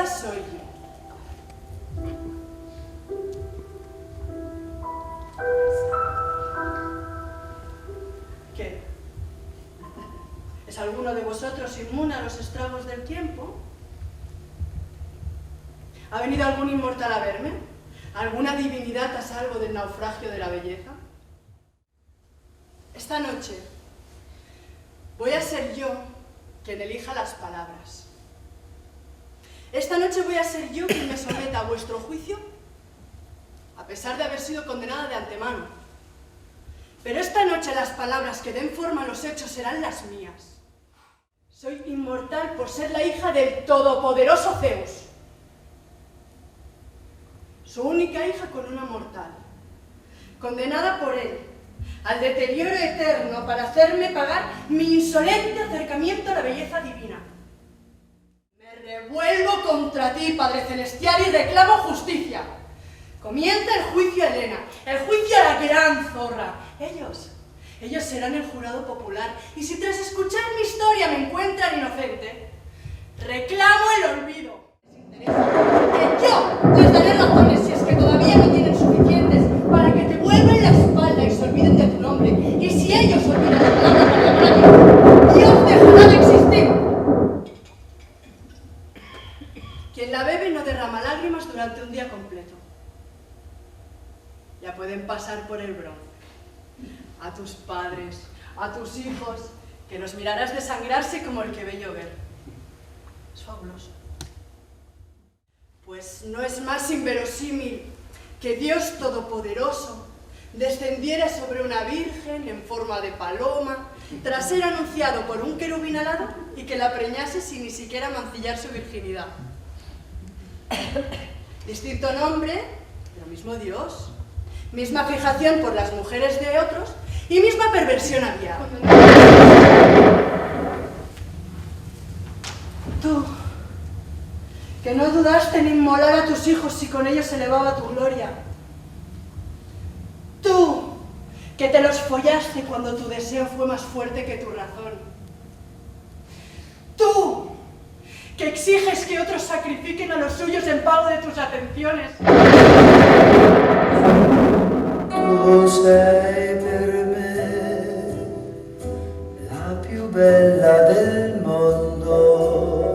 esa soy yo. ¿Qué? ¿Es alguno de vosotros inmune a los estragos del tiempo? ¿Ha venido algún inmortal a verme? ¿Alguna divinidad a salvo del naufragio de la belleza? Esta noche voy a ser yo quien elija las palabras. Esta noche voy a ser yo quien me someta a vuestro juicio, a pesar de haber sido condenada de antemano. Pero esta noche las palabras que den forma a los hechos serán las mías. Soy inmortal por ser la hija del todopoderoso Zeus, su única hija con una mortal, condenada por él al deterioro eterno para hacerme pagar mi insolente acercamiento a la belleza divina. Me revuelvo contra ti, Padre Celestial, y reclamo justicia. Comienza el juicio a Helena, el juicio a la gran zorra. Ellos serán el jurado popular, y si tras escuchar mi historia me encuentran inocente, reclamo el olvido. Que yo les daré razones si es que todavía no tienen suficientes para que te vuelvan la espalda y se olviden de tu nombre. Y si ellos olvidan la palabra para ti, Dios dejará de existir. Quien la bebe no derrama lágrimas durante un día completo. Ya pueden pasar por el bronce. A tus padres, a tus hijos, que los mirarás desangrarse como el que ve llover. Es fabuloso. Pues no es más inverosímil que Dios Todopoderoso descendiera sobre una virgen en forma de paloma, tras ser anunciado por un querubín alado y que la preñase sin ni siquiera mancillar su virginidad. Distinto nombre, pero mismo Dios. Misma fijación por las mujeres de otros y misma perversión había. Tú, que no dudaste en inmolar a tus hijos si con ellos elevaba tu gloria. Tú, que te los follaste cuando tu deseo fue más fuerte que tu razón. Tú, que exiges que otros sacrifiquen a los suyos en pago de tus atenciones. Tu sei per me la più bella del mondo.